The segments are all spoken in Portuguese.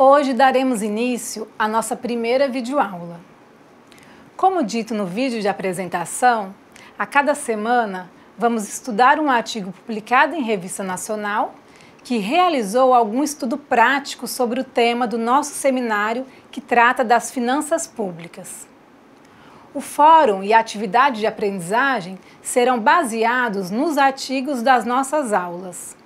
Hoje daremos início à nossa primeira videoaula. Como dito no vídeo de apresentação, a cada semana vamos estudar um artigo publicado em revista nacional que realizou algum estudo prático sobre o tema do nosso seminário que trata das finanças públicas. O fórum e a atividade de aprendizagem serão baseados nos artigos das nossas aulas.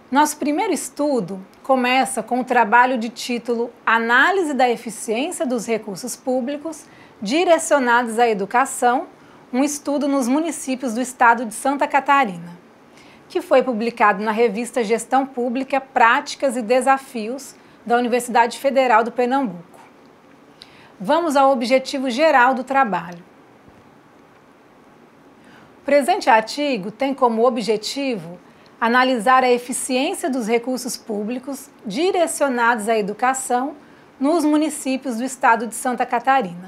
Nosso primeiro estudo começa com o trabalho de título Análise da Eficiência dos Recursos Públicos direcionados à Educação, um estudo nos municípios do estado de Santa Catarina, que foi publicado na revista Gestão Pública, Práticas e Desafios da Universidade Federal do Pernambuco. Vamos ao objetivo geral do trabalho. O presente artigo tem como objetivo analisar a eficiência dos recursos públicos direcionados à educação nos municípios do estado de Santa Catarina.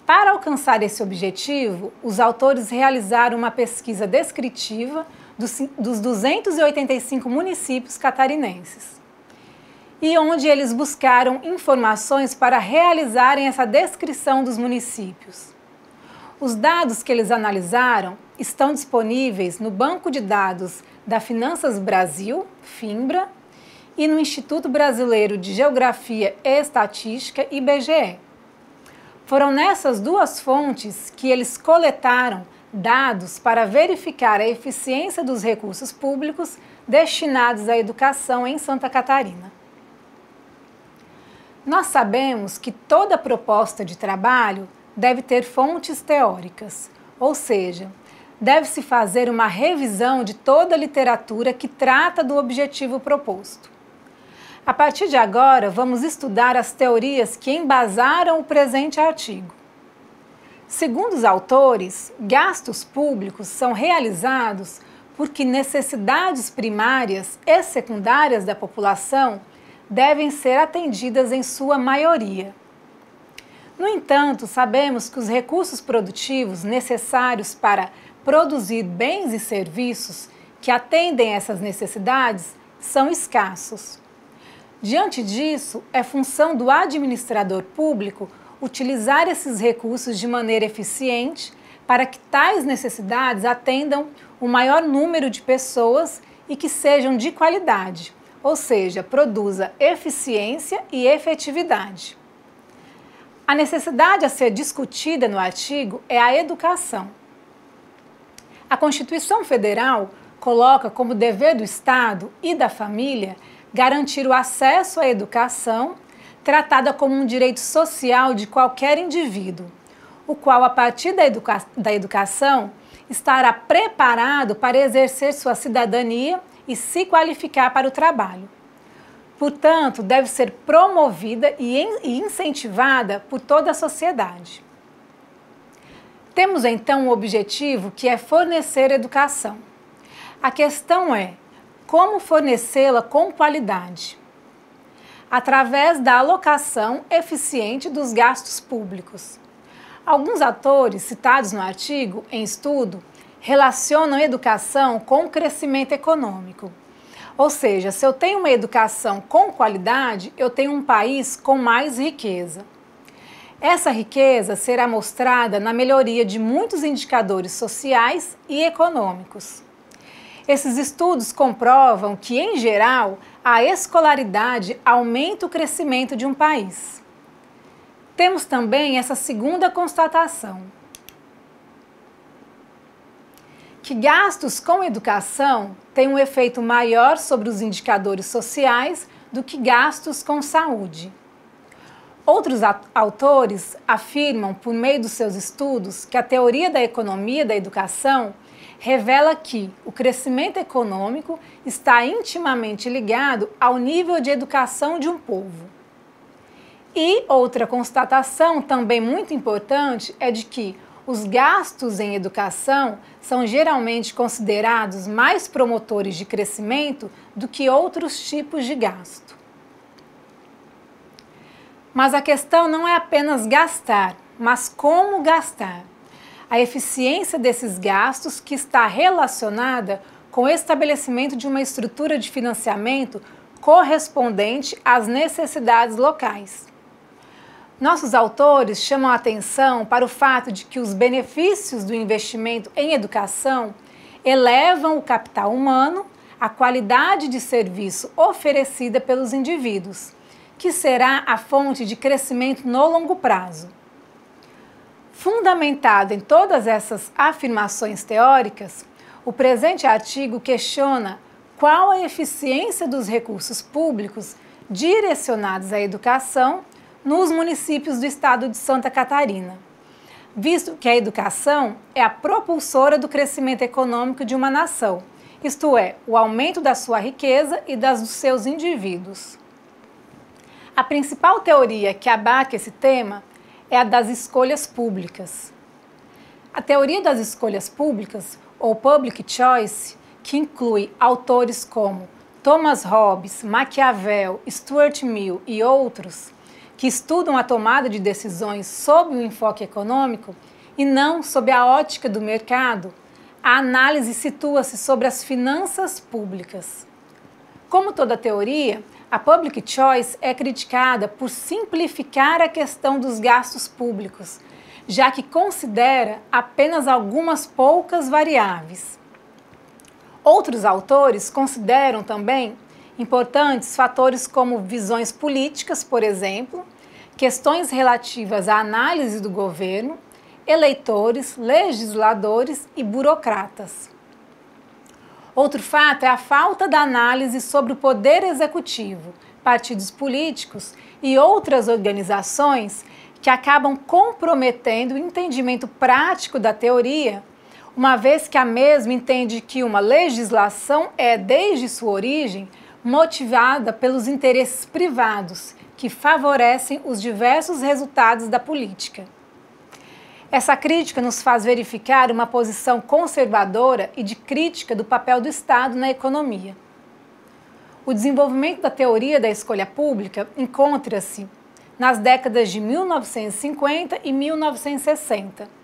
Para alcançar esse objetivo, os autores realizaram uma pesquisa descritiva dos 285 municípios catarinenses, e onde eles buscaram informações para realizarem essa descrição dos municípios. Os dados que eles analisaram estão disponíveis no Banco de Dados da Finanças Brasil, FINBRA, e no Instituto Brasileiro de Geografia e Estatística, IBGE. Foram nessas duas fontes que eles coletaram dados para verificar a eficiência dos recursos públicos destinados à educação em Santa Catarina. Nós sabemos que toda proposta de trabalho deve ter fontes teóricas, ou seja, deve-se fazer uma revisão de toda a literatura que trata do objetivo proposto. A partir de agora, vamos estudar as teorias que embasaram o presente artigo. Segundo os autores, gastos públicos são realizados porque necessidades primárias e secundárias da população devem ser atendidas em sua maioria. No entanto, sabemos que os recursos produtivos necessários para produzir bens e serviços que atendem essas necessidades são escassos. Diante disso, é função do administrador público utilizar esses recursos de maneira eficiente para que tais necessidades atendam o maior número de pessoas e que sejam de qualidade, ou seja, produza eficiência e efetividade. A necessidade a ser discutida no artigo é a educação. A Constituição Federal coloca como dever do Estado e da família garantir o acesso à educação, tratada como um direito social de qualquer indivíduo, o qual, a partir da educação, estará preparado para exercer sua cidadania e se qualificar para o trabalho. Portanto, deve ser promovida e incentivada por toda a sociedade. Temos então um objetivo que é fornecer educação. A questão é como fornecê-la com qualidade? Através da alocação eficiente dos gastos públicos. Alguns autores citados no artigo em estudo relacionam educação com o crescimento econômico. Ou seja, se eu tenho uma educação com qualidade, eu tenho um país com mais riqueza. Essa riqueza será mostrada na melhoria de muitos indicadores sociais e econômicos. Esses estudos comprovam que, em geral, a escolaridade aumenta o crescimento de um país. Temos também essa segunda constatação, que gastos com educação têm um efeito maior sobre os indicadores sociais do que gastos com saúde. Outros autores afirmam, por meio dos seus estudos, que a teoria da economia da educação revela que o crescimento econômico está intimamente ligado ao nível de educação de um povo. E outra constatação também muito importante é de que os gastos em educação são geralmente considerados mais promotores de crescimento do que outros tipos de gasto. Mas a questão não é apenas gastar, mas como gastar. A eficiência desses gastos que está relacionada com o estabelecimento de uma estrutura de financiamento correspondente às necessidades locais. Nossos autores chamam a atenção para o fato de que os benefícios do investimento em educação elevam o capital humano, a qualidade de serviço oferecida pelos indivíduos, que será a fonte de crescimento no longo prazo. Fundamentado em todas essas afirmações teóricas, o presente artigo questiona qual a eficiência dos recursos públicos direcionados à educação nos municípios do estado de Santa Catarina, visto que a educação é a propulsora do crescimento econômico de uma nação, isto é, o aumento da sua riqueza e das dos seus indivíduos. A principal teoria que abarca esse tema é a das escolhas públicas. A teoria das escolhas públicas, ou public choice, que inclui autores como Thomas Hobbes, Maquiavel, Stuart Mill e outros, que estudam a tomada de decisões sob o enfoque econômico e não sob a ótica do mercado, a análise situa-se sobre as finanças públicas. Como toda teoria, a public choice é criticada por simplificar a questão dos gastos públicos, já que considera apenas algumas poucas variáveis. Outros autores consideram também importantes fatores como visões políticas, por exemplo, questões relativas à análise do governo, eleitores, legisladores e burocratas. Outro fato é a falta da análise sobre o poder executivo, partidos políticos e outras organizações que acabam comprometendo o entendimento prático da teoria, uma vez que a mesma entende que uma legislação é, desde sua origem, motivada pelos interesses privados que favorecem os diversos resultados da política. Essa crítica nos faz verificar uma posição conservadora e de crítica do papel do Estado na economia. O desenvolvimento da teoria da escolha pública encontra-se nas décadas de 1950 e 1960.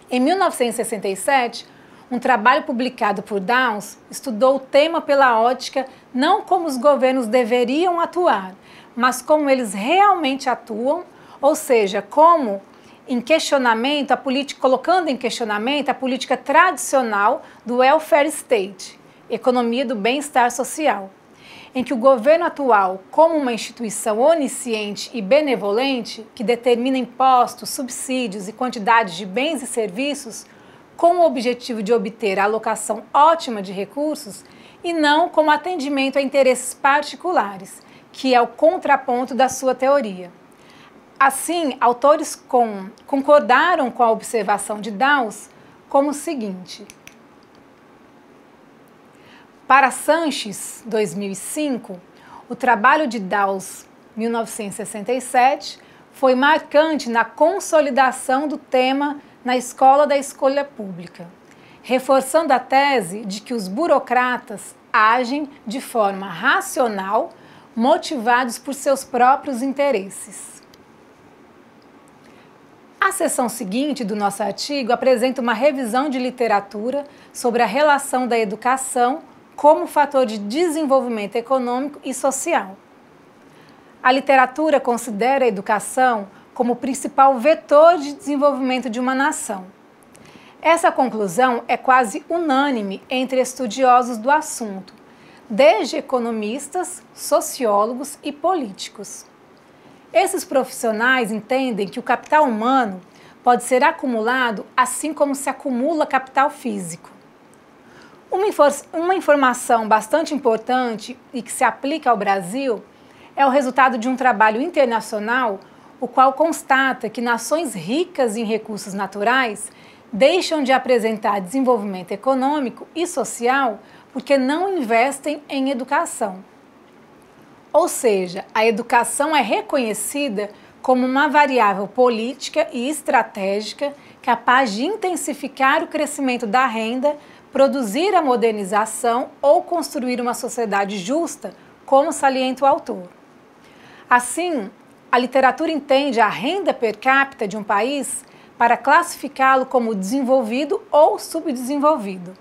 Em 1967, um trabalho publicado por Downes estudou o tema pela ótica não como os governos deveriam atuar, mas como eles realmente atuam, ou seja, como colocando em questionamento a política tradicional do welfare state, economia do bem-estar social, em que o governo atual, como uma instituição onisciente e benevolente que determina impostos, subsídios e quantidades de bens e serviços com o objetivo de obter a alocação ótima de recursos e não como atendimento a interesses particulares, que é o contraponto da sua teoria. Assim, autores concordaram com a observação de Downes como o seguinte: para Sanches, 2005, o trabalho de Downes, 1967, foi marcante na consolidação do tema na escola da escolha pública, reforçando a tese de que os burocratas agem de forma racional, motivados por seus próprios interesses. A seção seguinte do nosso artigo apresenta uma revisão de literatura sobre a relação da educação como fator de desenvolvimento econômico e social. A literatura considera a educação como o principal vetor de desenvolvimento de uma nação. Essa conclusão é quase unânime entre estudiosos do assunto, desde economistas, sociólogos e políticos. Esses profissionais entendem que o capital humano pode ser acumulado assim como se acumula capital físico. Uma informação bastante importante e que se aplica ao Brasil é o resultado de um trabalho internacional, o qual constata que nações ricas em recursos naturais deixam de apresentar desenvolvimento econômico e social porque não investem em educação. Ou seja, a educação é reconhecida como uma variável política e estratégica capaz de intensificar o crescimento da renda, produzir a modernização ou construir uma sociedade justa, como salienta o autor. Assim, a literatura entende a renda per capita de um país para classificá-lo como desenvolvido ou subdesenvolvido.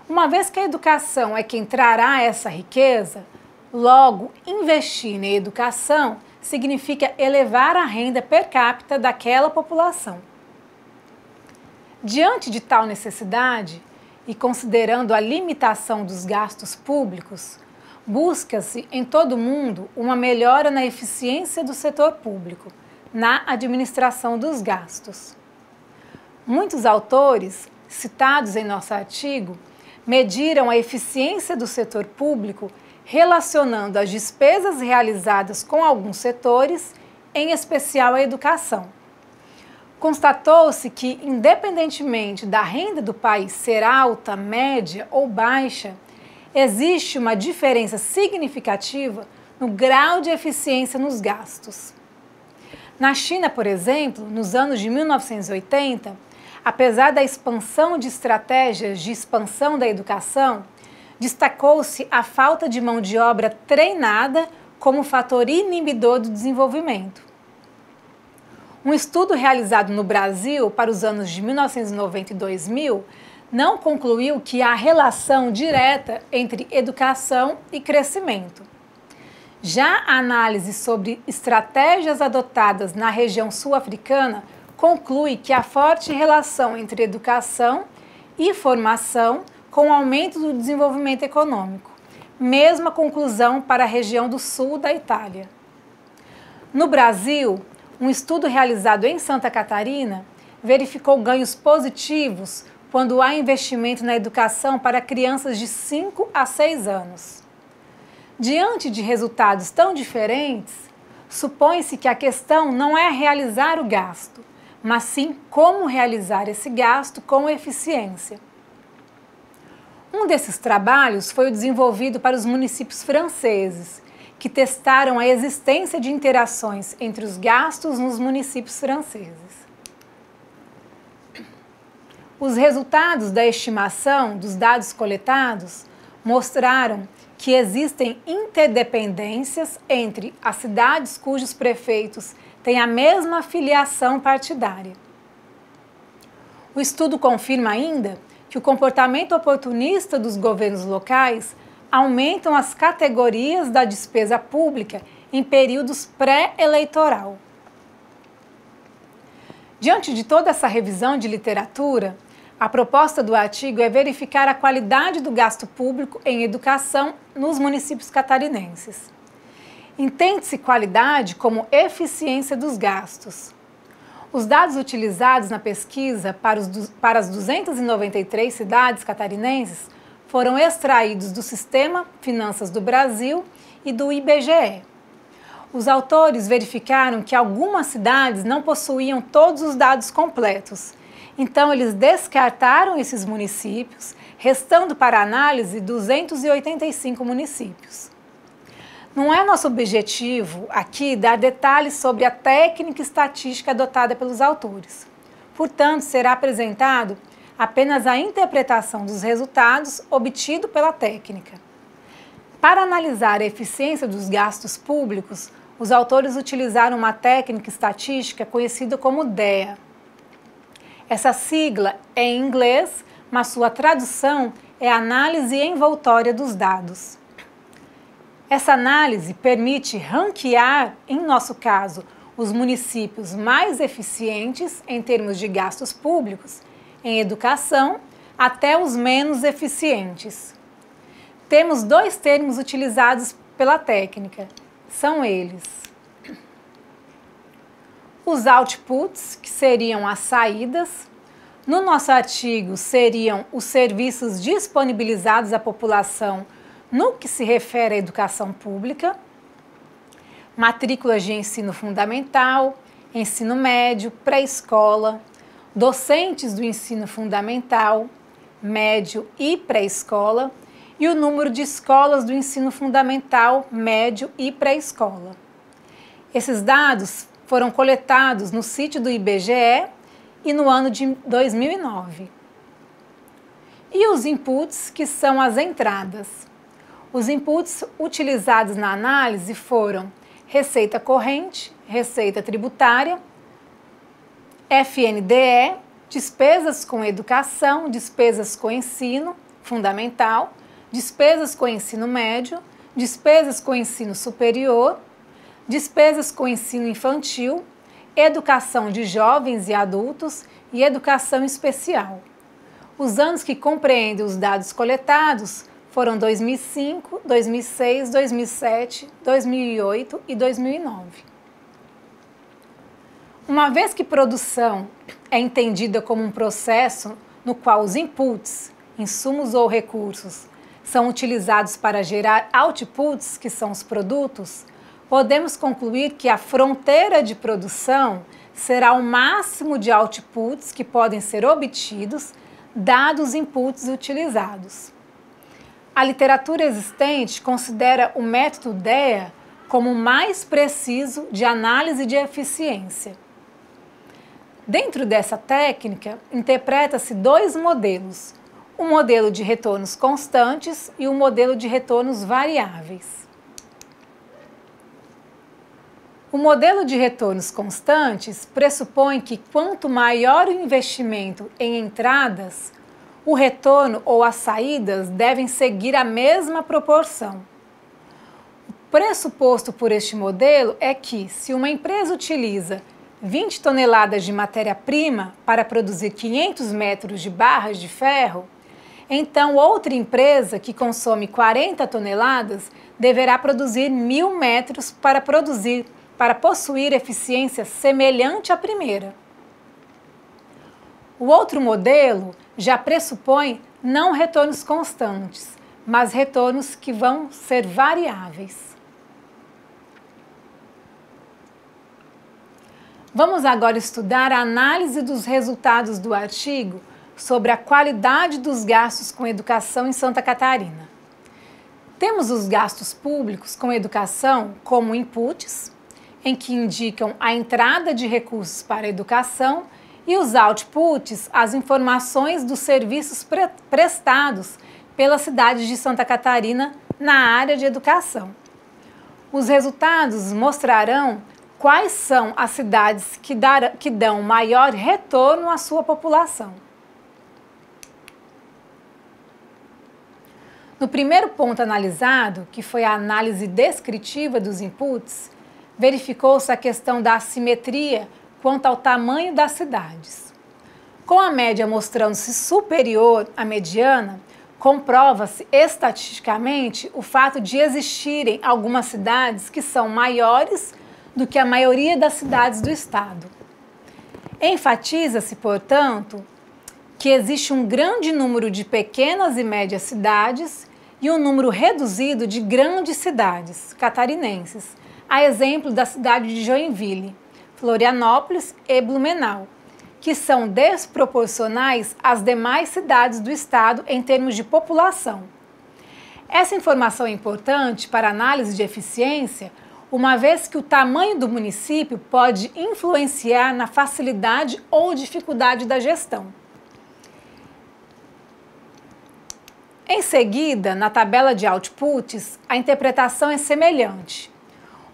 Uma vez que a educação é quem trará essa riqueza, Logo, investir na educação significa elevar a renda per capita daquela população. Diante de tal necessidade, e considerando a limitação dos gastos públicos, busca-se em todo o mundo uma melhora na eficiência do setor público, na administração dos gastos. Muitos autores, citados em nosso artigo, mediram a eficiência do setor público relacionando as despesas realizadas com alguns setores, em especial a educação. Constatou-se que, independentemente da renda do país ser alta, média ou baixa, existe uma diferença significativa no grau de eficiência nos gastos. Na China, por exemplo, nos anos de 1980, apesar da expansão de estratégias de expansão da educação, destacou-se a falta de mão de obra treinada como fator inibidor do desenvolvimento. Um estudo realizado no Brasil para os anos de 1990 e 2000 não concluiu que há relação direta entre educação e crescimento. Já a análise sobre estratégias adotadas na região sul-africana conclui que há forte relação entre educação e formação com o aumento do desenvolvimento econômico. Mesma conclusão para a região do sul da Itália. No Brasil, um estudo realizado em Santa Catarina verificou ganhos positivos quando há investimento na educação para crianças de 5 a 6 anos. Diante de resultados tão diferentes, supõe-se que a questão não é realizar o gasto, mas sim como realizar esse gasto com eficiência. Um desses trabalhos foi o desenvolvido para os municípios franceses, que testaram a existência de interações entre os gastos nos municípios franceses. Os resultados da estimação dos dados coletados mostraram que existem interdependências entre as cidades cujos prefeitos têm a mesma filiação partidária. O estudo confirma ainda que o comportamento oportunista dos governos locais aumentam as categorias da despesa pública em períodos pré-eleitoral. Diante de toda essa revisão de literatura, a proposta do artigo é verificar a qualidade do gasto público em educação nos municípios catarinenses. Entende-se qualidade como eficiência dos gastos. Os dados utilizados na pesquisa para as 293 cidades catarinenses foram extraídos do Sistema Finanças do Brasil e do IBGE. Os autores verificaram que algumas cidades não possuíam todos os dados completos, então eles descartaram esses municípios, restando para análise 285 municípios. Não é nosso objetivo aqui dar detalhes sobre a técnica estatística adotada pelos autores. Portanto, será apresentado apenas a interpretação dos resultados obtidos pela técnica. Para analisar a eficiência dos gastos públicos, os autores utilizaram uma técnica estatística conhecida como DEA. Essa sigla é em inglês, mas sua tradução é análise envoltória dos dados. Essa análise permite ranquear, em nosso caso, os municípios mais eficientes em termos de gastos públicos em educação até os menos eficientes. Temos dois termos utilizados pela técnica, são eles: os outputs, que seriam as saídas. No nosso artigo, seriam os serviços disponibilizados à população no que se refere à educação pública, matrículas de ensino fundamental, ensino médio, pré-escola, docentes do ensino fundamental, médio e pré-escola e o número de escolas do ensino fundamental, médio e pré-escola. Esses dados foram coletados no sítio do IBGE e no ano de 2009. E os inputs, que são as entradas. Os inputs utilizados na análise foram receita corrente, receita tributária, FNDE, despesas com educação, despesas com ensino fundamental, despesas com ensino médio, despesas com ensino superior, despesas com ensino infantil, educação de jovens e adultos e educação especial. Os anos que compreendem os dados coletados foram 2005, 2006, 2007, 2008 e 2009. Uma vez que produção é entendida como um processo no qual os inputs, insumos ou recursos, são utilizados para gerar outputs, que são os produtos, podemos concluir que a fronteira de produção será o máximo de outputs que podem ser obtidos, dados os inputs utilizados. A literatura existente considera o método DEA como o mais preciso de análise de eficiência. Dentro dessa técnica, interpreta-se dois modelos, o modelo de retornos constantes e o modelo de retornos variáveis. O modelo de retornos constantes pressupõe que quanto maior o investimento em entradas, o retorno ou as saídas devem seguir a mesma proporção. O pressuposto por este modelo é que, se uma empresa utiliza 20 toneladas de matéria-prima para produzir 500 metros de barras de ferro, então outra empresa que consome 40 toneladas deverá produzir 1.000 metros para possuir eficiência semelhante à primeira. O outro modelo já pressupõe não retornos constantes, mas retornos que vão ser variáveis. Vamos agora estudar a análise dos resultados do artigo sobre a qualidade dos gastos com educação em Santa Catarina. Temos os gastos públicos com educação como inputs, em que indicam a entrada de recursos para a educação, e os outputs, as informações dos serviços prestados pela cidade de Santa Catarina na área de educação. Os resultados mostrarão quais são as cidades que dão maior retorno à sua população. No primeiro ponto analisado, que foi a análise descritiva dos inputs, verificou-se a questão da assimetria quanto ao tamanho das cidades. Com a média mostrando-se superior à mediana, comprova-se estatisticamente o fato de existirem algumas cidades que são maiores do que a maioria das cidades do estado. Enfatiza-se, portanto, que existe um grande número de pequenas e médias cidades e um número reduzido de grandes cidades catarinenses, a exemplo da cidade de Joinville, Florianópolis e Blumenau, que são desproporcionais às demais cidades do estado em termos de população. Essa informação é importante para análise de eficiência, uma vez que o tamanho do município pode influenciar na facilidade ou dificuldade da gestão. Em seguida, na tabela de outputs, a interpretação é semelhante,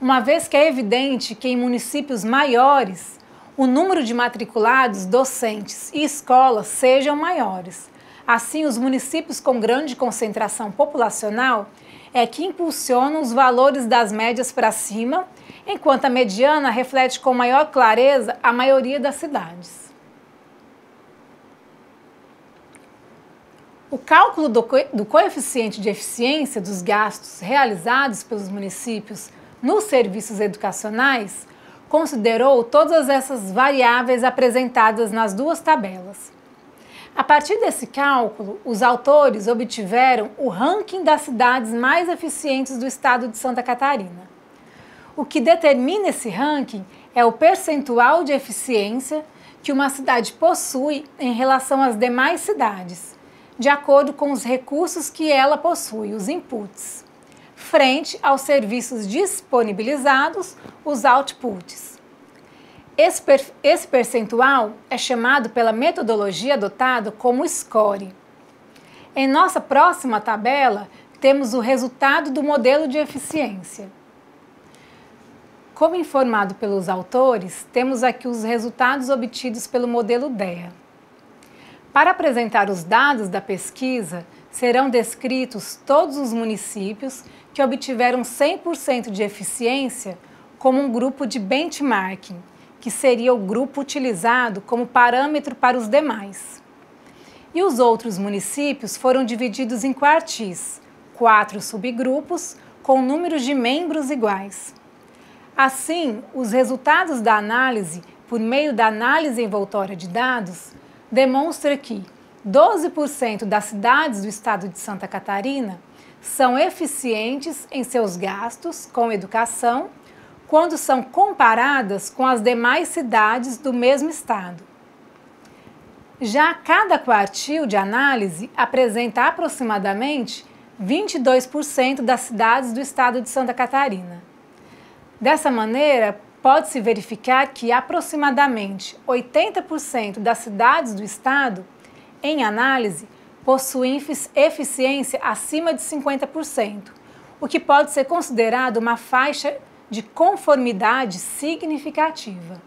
uma vez que é evidente que em municípios maiores, o número de matriculados, docentes e escolas sejam maiores. Assim, os municípios com grande concentração populacional é que impulsionam os valores das médias para cima, enquanto a mediana reflete com maior clareza a maioria das cidades. O cálculo do coeficiente de eficiência dos gastos realizados pelos municípios nos serviços educacionais considerou todas essas variáveis apresentadas nas duas tabelas. A partir desse cálculo, os autores obtiveram o ranking das cidades mais eficientes do estado de Santa Catarina. O que determina esse ranking é o percentual de eficiência que uma cidade possui em relação às demais cidades, de acordo com os recursos que ela possui, os inputs, frente aos serviços disponibilizados, os outputs. Esse percentual é chamado pela metodologia adotada como score. Em nossa próxima tabela, temos o resultado do modelo de eficiência. Como informado pelos autores, temos aqui os resultados obtidos pelo modelo DEA. Para apresentar os dados da pesquisa, serão descritos todos os municípios que obtiveram 100% de eficiência como um grupo de benchmarking, que seria o grupo utilizado como parâmetro para os demais. E os outros municípios foram divididos em quartis, 4 subgrupos com números de membros iguais. Assim, os resultados da análise, por meio da análise envoltória de dados, demonstra que 12% das cidades do estado de Santa Catarina são eficientes em seus gastos com educação quando são comparadas com as demais cidades do mesmo estado. Já cada quartil de análise apresenta aproximadamente 22% das cidades do estado de Santa Catarina. Dessa maneira, pode-se verificar que aproximadamente 80% das cidades do estado, em análise, possuem eficiência acima de 50%, o que pode ser considerado uma faixa de conformidade significativa.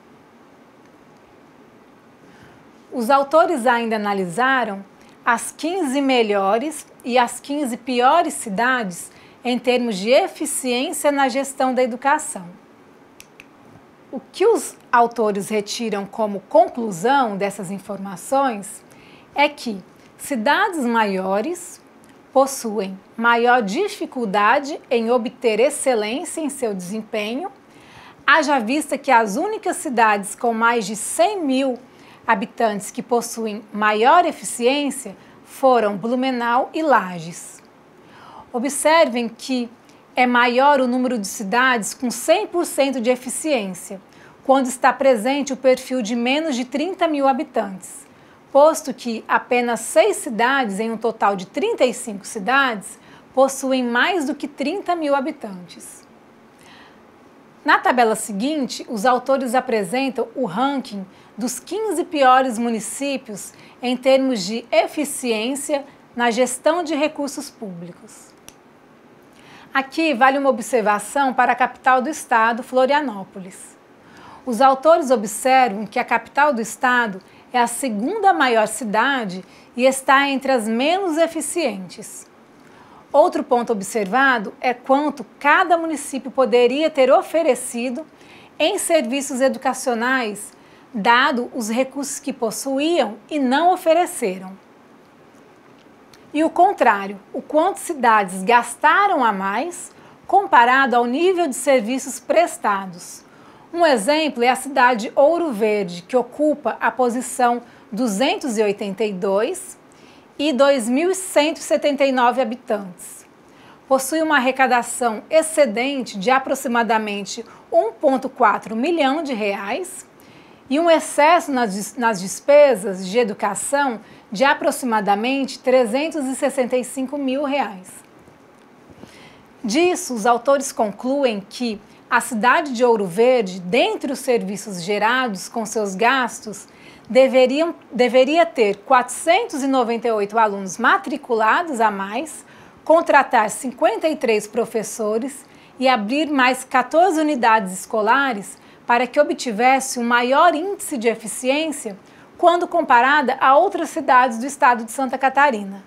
Os autores ainda analisaram as 15 melhores e as 15 piores cidades em termos de eficiência na gestão da educação. O que os autores retiram como conclusão dessas informações é que cidades maiores possuem maior dificuldade em obter excelência em seu desempenho, haja vista que as únicas cidades com mais de 100 mil habitantes que possuem maior eficiência foram Blumenau e Lages. Observem que é maior o número de cidades com 100% de eficiência, quando está presente o perfil de menos de 30 mil habitantes, posto que apenas 6 cidades, em um total de 35 cidades, possuem mais do que 30 mil habitantes. Na tabela seguinte, os autores apresentam o ranking dos 15 piores municípios em termos de eficiência na gestão de recursos públicos. Aqui vale uma observação para a capital do estado, Florianópolis. Os autores observam que a capital do estado é a segunda maior cidade e está entre as menos eficientes. Outro ponto observado é quanto cada município poderia ter oferecido em serviços educacionais, dado os recursos que possuíam e não ofereceram. E o contrário, o quanto cidades gastaram a mais comparado ao nível de serviços prestados. Um exemplo é a cidade de Ouro Verde, que ocupa a posição 282 e 2.179 habitantes. Possui uma arrecadação excedente de aproximadamente 1,4 milhão de reais e um excesso nas despesas de educação de aproximadamente 365 mil reais. Disso, os autores concluem que a cidade de Ouro Verde, dentre os serviços gerados com seus gastos, deveria ter 498 alunos matriculados a mais, contratar 53 professores e abrir mais 14 unidades escolares para que obtivesse um maior índice de eficiência quando comparada a outras cidades do estado de Santa Catarina.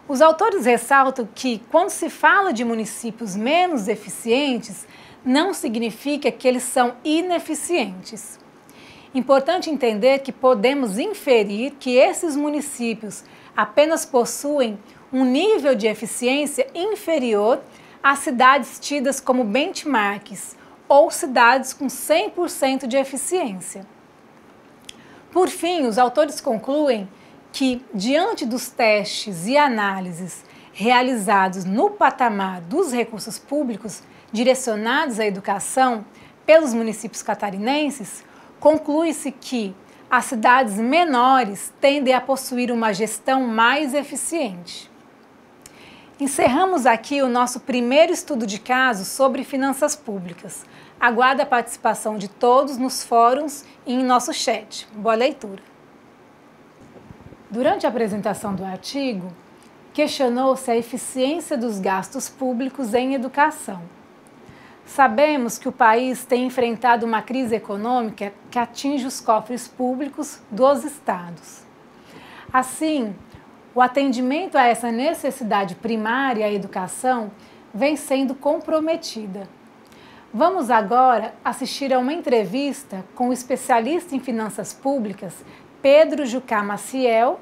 Os autores ressaltam que, quando se fala de municípios menos eficientes, não significa que eles são ineficientes. Importante entender que podemos inferir que esses municípios apenas possuem um nível de eficiência inferior às cidades tidas como benchmarks ou cidades com 100% de eficiência. Por fim, os autores concluem que, diante dos testes e análises realizados no patamar dos recursos públicos direcionados à educação pelos municípios catarinenses, conclui-se que as cidades menores tendem a possuir uma gestão mais eficiente. Encerramos aqui o nosso primeiro estudo de caso sobre finanças públicas. Aguardo a participação de todos nos fóruns e em nosso chat. Boa leitura! Durante a apresentação do artigo, questionou-se a eficiência dos gastos públicos em educação. Sabemos que o país tem enfrentado uma crise econômica que atinge os cofres públicos dos estados. Assim, O atendimento a essa necessidade primária, a educação, vem sendo comprometida. Vamos agora assistir a uma entrevista com o especialista em finanças públicas, Pedro Jucá Maciel,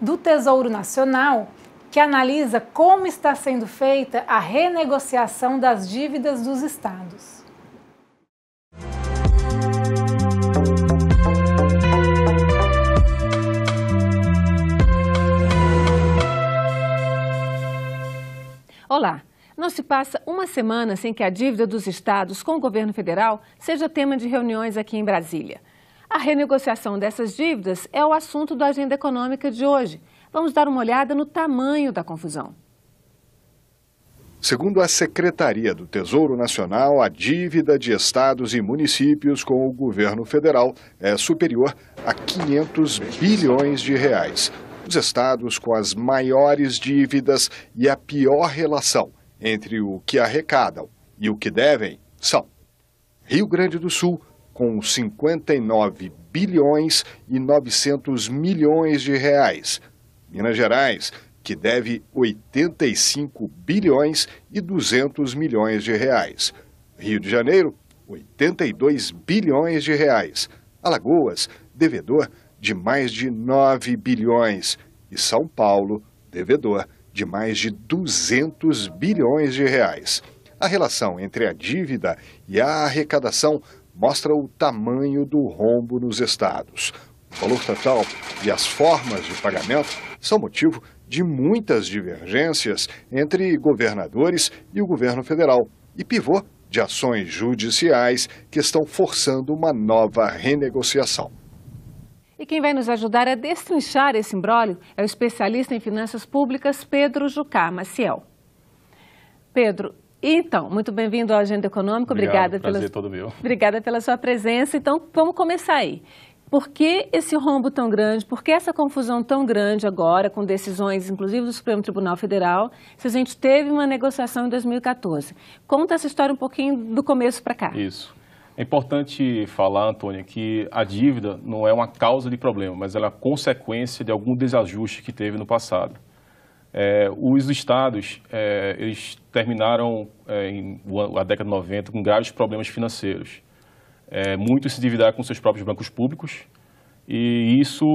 do Tesouro Nacional, que analisa como está sendo feita a renegociação das dívidas dos estados. Olá! Não se passa uma semana sem que a dívida dos estados com o governo federal seja tema de reuniões aqui em Brasília. A renegociação dessas dívidas é o assunto da agenda econômica de hoje. Vamos dar uma olhada no tamanho da confusão. Segundo a Secretaria do Tesouro Nacional, a dívida de estados e municípios com o governo federal é superior a 500 bilhões de reais. Os estados com as maiores dívidas e a pior relação entre o que arrecadam e o que devem são Rio Grande do Sul, com 59 bilhões e 900 milhões de reais. Minas Gerais, que deve 85 bilhões e 200 milhões de reais. Rio de Janeiro, 82 bilhões de reais. Alagoas, devedor de mais de 9 bilhões. E São Paulo, devedor de mais de 200 bilhões de reais. A relação entre a dívida e a arrecadação mostra o tamanho do rombo nos estados. O valor total e as formas de pagamento são motivo de muitas divergências entre governadores e o governo federal e pivô de ações judiciais que estão forçando uma nova renegociação. E quem vai nos ajudar a destrinchar esse imbróglio é o especialista em finanças públicas, Pedro Jucá Maciel. Pedro, então, muito bem-vindo à Agenda Econômica. Obrigado, prazer todo meu. Obrigada pela sua presença. Então, vamos começar aí. Por que esse rombo tão grande? Por que essa confusão tão grande agora, com decisões, inclusive do Supremo Tribunal Federal, se a gente teve uma negociação em 2014? Conta essa história um pouquinho do começo para cá. Isso. É importante falar, Antônia, que a dívida não é uma causa de problema, mas ela é consequência de algum desajuste que teve no passado. Os estados, eles terminaram a década de 90 com graves problemas financeiros. Muitos se endividaram com seus próprios bancos públicos e isso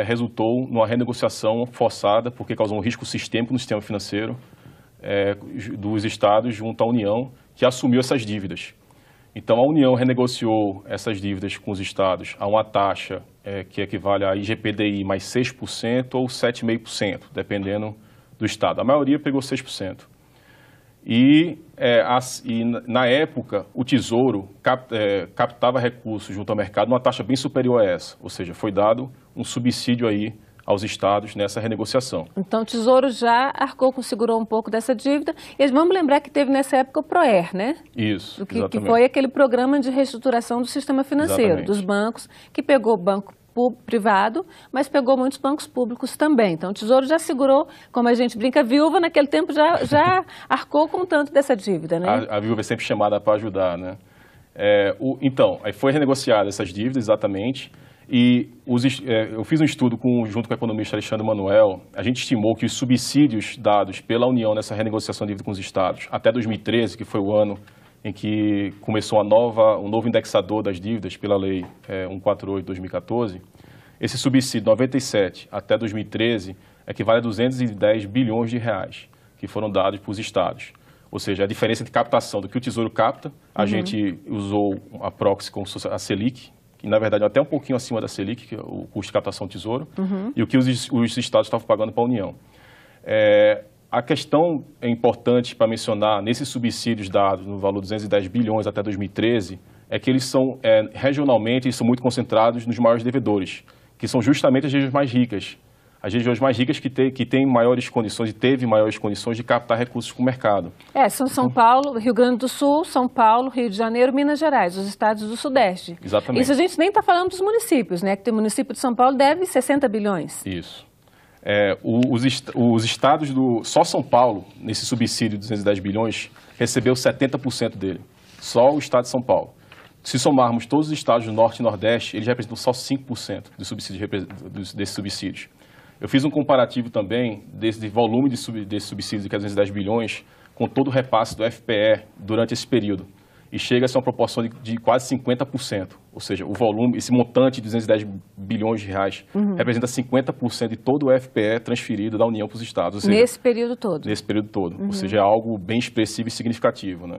resultou numa renegociação forçada, porque causou um risco sistêmico no sistema financeiro dos estados junto à União, que assumiu essas dívidas. Então, a União renegociou essas dívidas com os estados a uma taxa que equivale a IGPDI mais 6% ou 7,5%, dependendo do estado. A maioria pegou 6%. E na época, o Tesouro captava recursos junto ao mercado numa taxa bem superior a essa. Ou seja, foi dado um subsídio aí aos estados nessa renegociação. Então, o Tesouro já segurou um pouco dessa dívida. E vamos lembrar que teve nessa época o PROER, né? Isso, que foi aquele programa de reestruturação do sistema financeiro, dos bancos, que pegou banco privado, mas pegou muitos bancos públicos também. Então, o Tesouro já segurou, como a gente brinca, viúva, naquele tempo já arcou com tanto dessa dívida, né? A viúva é sempre chamada para ajudar, né? Então, aí foi renegociada essas dívidas, exatamente. E eu fiz um estudo junto com o economista Alexandre Manuel. A gente estimou que os subsídios dados pela União nessa renegociação de dívida com os estados até 2013, que foi o ano em que começou um novo indexador das dívidas pela Lei 148 de 2014, esse subsídio de 97 até 2013 equivale a 210 bilhões de reais que foram dados para os estados. Ou seja, a diferença de captação do que o Tesouro capta, a gente usou a proxy como a Selic, que na verdade é até um pouquinho acima da Selic, que é o custo de captação do Tesouro, e o que os estados estavam pagando para a União. A questão importante para mencionar nesses subsídios dados no valor de 210 bilhões até 2013 é que eles são, regionalmente, eles são muito concentrados nos maiores devedores, que são justamente as regiões mais ricas. As regiões mais ricas que têm maiores condições e teve maiores condições de captar recursos com o mercado. São São Paulo, Rio Grande do Sul, São Paulo, Rio de Janeiro, Minas Gerais, os estados do Sudeste. Exatamente. Isso a gente nem está falando dos municípios, né? Que o município de São Paulo deve 60 bilhões. Isso. Os estados só São Paulo, nesse subsídio de 210 bilhões, recebeu 70% dele. Só o estado de São Paulo. Se somarmos todos os estados do Norte e Nordeste, eles representam só 5% desses subsídios. Eu fiz um comparativo também desse volume desse subsídio de 210 bilhões com todo o repasse do FPE durante esse período. E chega a ser uma proporção de quase 50%. Ou seja, o volume, esse montante de 210 bilhões de reais representa 50% de todo o FPE transferido da União para os estados. Ou seja, nesse período todo? Nesse período todo. Ou seja, é algo bem expressivo e significativo, né?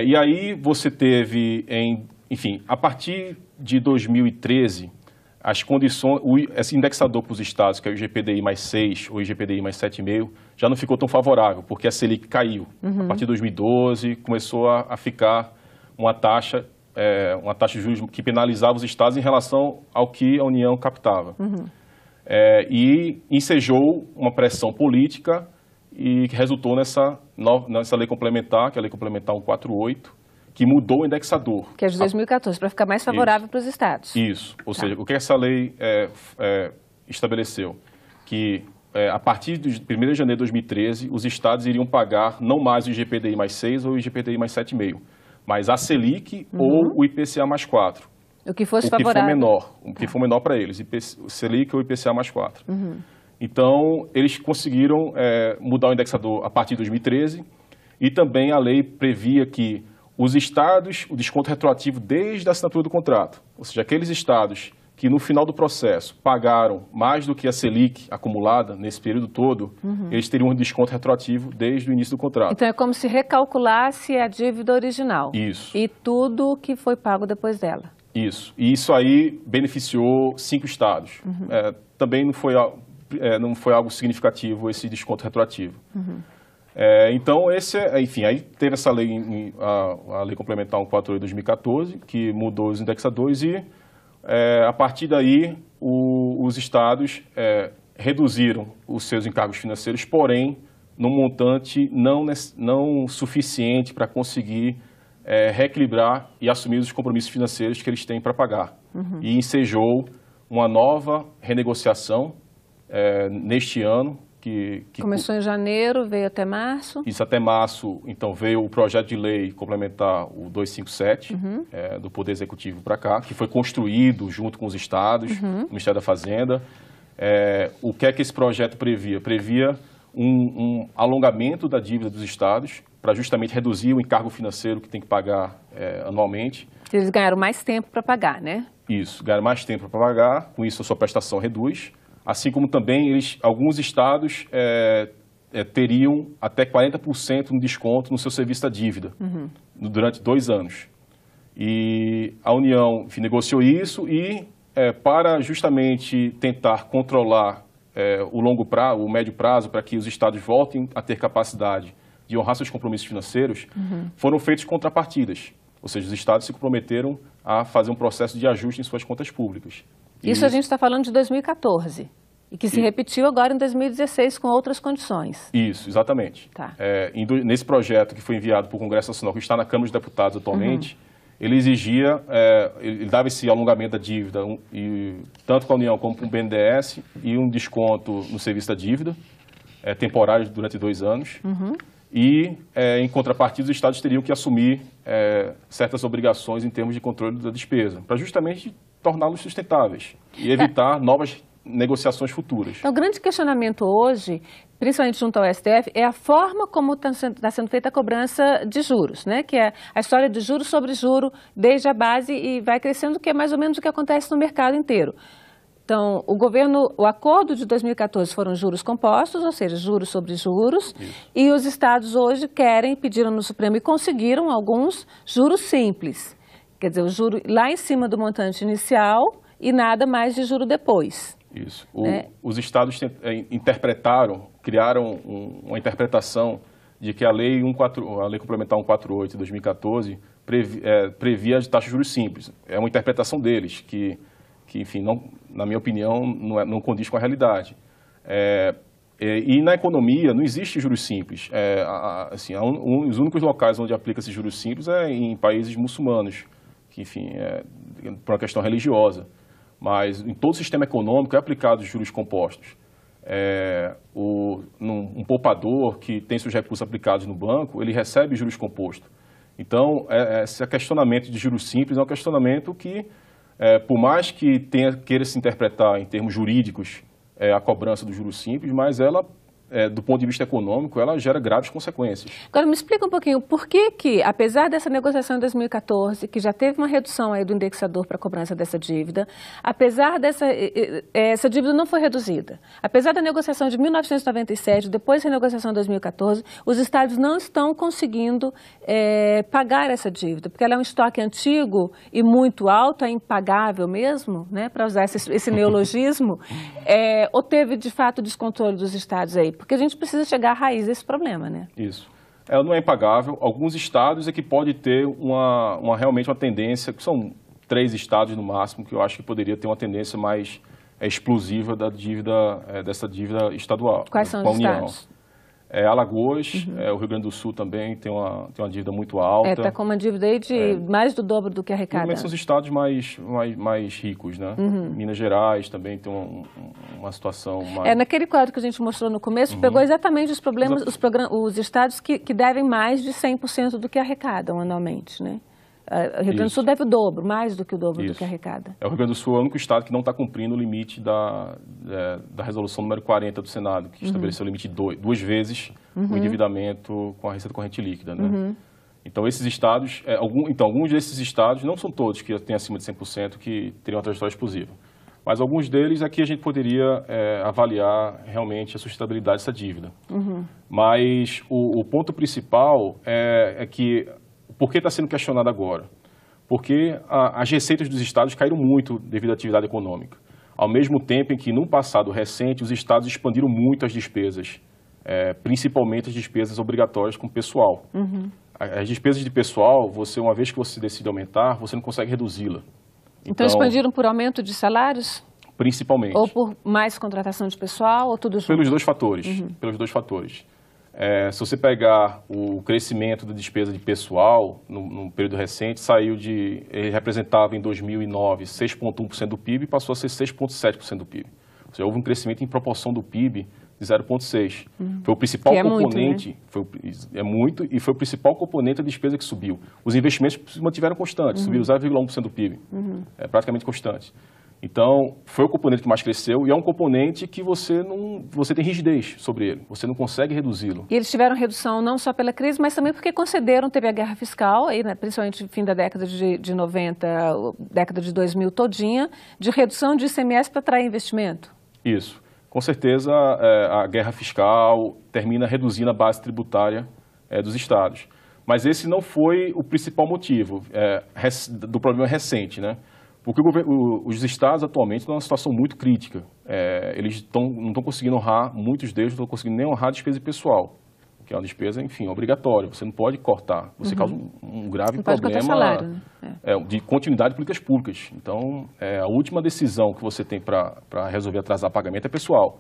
E aí você teve, enfim, a partir de 2013, as condições, esse indexador para os estados, que é o IGPDI mais 6 ou IGPDI mais 7,5, já não ficou tão favorável, porque a Selic caiu. A partir de 2012, começou a ficar uma taxa de juros que penalizava os estados em relação ao que a União captava. E ensejou uma pressão política e que resultou nessa lei complementar, que é a Lei Complementar 148, que mudou o indexador. Que é de 2014, para ficar mais favorável para os estados. Isso. Ou seja, o que essa lei estabeleceu? Que a partir de 1º de janeiro de 2013, os estados iriam pagar não mais o IGPDI mais 6 ou o IGPDI mais 7,5, mas a Selic ou o IPCA mais 4. O que fosse favorável. O que for menor para eles, Selic ou IPCA mais 4. Então, eles conseguiram mudar o indexador a partir de 2013 e também a lei previa que os estados, o desconto retroativo desde a assinatura do contrato, ou seja, aqueles estados que no final do processo pagaram mais do que a Selic acumulada nesse período todo, eles teriam um desconto retroativo desde o início do contrato. Então é como se recalculasse a dívida original. Isso. E tudo que foi pago depois dela. Isso. E isso aí beneficiou 5 estados. Também não foi algo significativo esse desconto retroativo. Então, enfim, aí teve essa lei, a Lei Complementar 148 de 2014, que mudou os indexadores e, a partir daí, os estados reduziram os seus encargos financeiros, porém, num montante não suficiente para conseguir reequilibrar e assumir os compromissos financeiros que eles têm para pagar. E ensejou uma nova renegociação neste ano, que começou em janeiro, veio até março. Isso, até março, então, veio o projeto de lei complementar o 257, do Poder Executivo para cá, que foi construído junto com os estados, o Ministério da Fazenda. O que é que esse projeto previa? Previa um alongamento da dívida dos estados para justamente reduzir o encargo financeiro que tem que pagar anualmente. Eles ganharam mais tempo para pagar, né? Isso, ganharam mais tempo para pagar, com isso a sua prestação reduz. Assim como também alguns estados teriam até 40% de desconto no seu serviço da dívida durante 2 anos. E a União, enfim, negociou isso e, para justamente tentar controlar o médio prazo, para que os estados voltem a ter capacidade de honrar seus compromissos financeiros, foram feitas contrapartidas. Ou seja, os estados se comprometeram a fazer um processo de ajuste em suas contas públicas. Isso a gente está falando de 2014 e que se repetiu agora em 2016 com outras condições. Isso, exatamente. Tá. Nesse projeto que foi enviado para o Congresso Nacional, que está na Câmara dos Deputados atualmente, ele exigia, ele dava esse alongamento da dívida, tanto com a União como com o BNDES, e um desconto no serviço da dívida, temporário durante 2 anos. E, em contrapartida, os estados teriam que assumir certas obrigações em termos de controle da despesa, para justamente torná-los sustentáveis e evitar novas negociações futuras. Então, o grande questionamento hoje, principalmente junto ao STF, é a forma como está sendo feita a cobrança de juros, né? Que é a história de juros sobre juro desde a base e vai crescendo, que é mais ou menos o que acontece no mercado inteiro. Então, o acordo de 2014 foram juros compostos, ou seja, juros sobre juros, e os estados hoje pediram no Supremo e conseguiram alguns juros simples. Quer dizer, o juro lá em cima do montante inicial e nada mais de juro depois. Isso. Os estados criaram uma interpretação de que a Lei Complementar 148 de 2014 previa a taxa de juros simples. É uma interpretação deles, que enfim, na minha opinião, não condiz com a realidade. E na economia não existe juros simples. Os únicos locais onde aplica-se juros simples é em países muçulmanos, que, enfim, por uma questão religiosa. Mas em todo o sistema econômico é aplicado juros compostos. Um poupador que tem seus recursos aplicados no banco, ele recebe juros compostos. Então, esse questionamento de juros simples é um questionamento que, por mais que queira se interpretar em termos jurídicos a cobrança do juros simples, mas ela, do ponto de vista econômico, ela gera graves consequências. Agora, me explica um pouquinho, por que, apesar dessa negociação em 2014, que já teve uma redução aí do indexador para a cobrança dessa dívida, apesar essa dívida não foi reduzida, apesar da negociação de 1997, depois da renegociação de 2014, os estados não estão conseguindo pagar essa dívida, porque ela é um estoque antigo e muito alto, é impagável mesmo, né, para usar esse neologismo, ou teve, de fato, descontrole dos estados aí? Porque a gente precisa chegar à raiz desse problema, né? Isso. Ela não é impagável. Alguns estados é que pode ter realmente uma tendência, que são 3 estados no máximo, que eu acho que poderia ter uma tendência mais explosiva dessa dívida estadual. Quais são os estados? Alagoas, o Rio Grande do Sul também tem uma dívida muito alta. Está com uma dívida aí de mais do dobro do que arrecada. Normalmente são os estados mais ricos, né? Minas Gerais também tem uma situação mais... Naquele quadro que a gente mostrou no começo, pegou exatamente os problemas, os estados que devem mais de 100% do que arrecadam anualmente, né? O Rio Grande do Sul deve o dobro, mais do que o dobro do que arrecada. O Rio Grande do Sul é o único estado que não está cumprindo o limite da resolução número 40 do Senado, que estabeleceu o limite de 2 vezes o endividamento com a receita corrente líquida, né? Então, esses estados, alguns desses estados, não são todos que têm acima de 100% que teriam uma trajetória explosiva, mas alguns deles aqui a gente poderia avaliar realmente a sustentabilidade dessa dívida. Mas o ponto principal é que por que está sendo questionado agora? Porque as receitas dos estados caíram muito devido à atividade econômica. Ao mesmo tempo em que, no passado recente, os estados expandiram muito as despesas, principalmente as despesas obrigatórias com o pessoal. As despesas de pessoal, uma vez que você decide aumentar, você não consegue reduzi-la. Então, expandiram por aumento de salários? Principalmente. Ou por mais contratação de pessoal, ou tudo junto? Pelos dois fatores. Pelos dois fatores. Se você pegar o crescimento da despesa de pessoal, no período recente, ele representava em 2009 6,1% do PIB e passou a ser 6,7% do PIB. Ou seja, houve um crescimento em proporção do PIB de 0,6%. Foi o principal componente, muito, e foi o principal componente da despesa que subiu. Os investimentos se mantiveram constantes, subiram 0,1% do PIB, praticamente constante. Então, foi o componente que mais cresceu e é um componente que você tem rigidez sobre ele, você não consegue reduzi-lo. E eles tiveram redução não só pela crise, mas também porque teve a guerra fiscal, aí, né, principalmente no fim da década de 90, década de 2000 todinha, de redução de ICMS para atrair investimento. Isso. Com certeza, a guerra fiscal termina reduzindo a base tributária dos estados. Mas esse não foi o principal motivo do problema recente, né? Porque os estados atualmente estão numa situação muito crítica. Eles não estão conseguindo honrar, muitos deles não estão conseguindo nem honrar a despesa pessoal, que é uma despesa, enfim, obrigatória. Você não pode cortar. Você causa um grave problema salário, né? De continuidade de políticas públicas. Então, a última decisão que você tem para resolver atrasar pagamento é pessoal.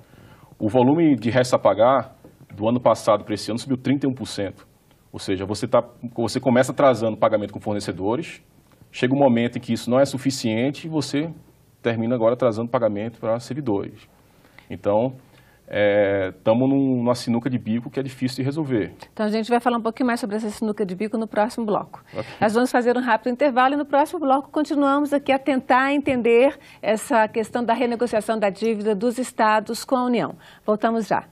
O volume de restos a pagar do ano passado para esse ano subiu 31%. Ou seja, você começa atrasando pagamento com fornecedores. Chega um momento em que isso não é suficiente e você termina agora atrasando pagamento para servidores. Então, estamos numa sinuca de bico que é difícil de resolver. Então, a gente vai falar um pouquinho mais sobre essa sinuca de bico no próximo bloco. Nós vamos fazer um rápido intervalo e no próximo bloco continuamos aqui a tentar entender essa questão da renegociação da dívida dos estados com a União. Voltamos já.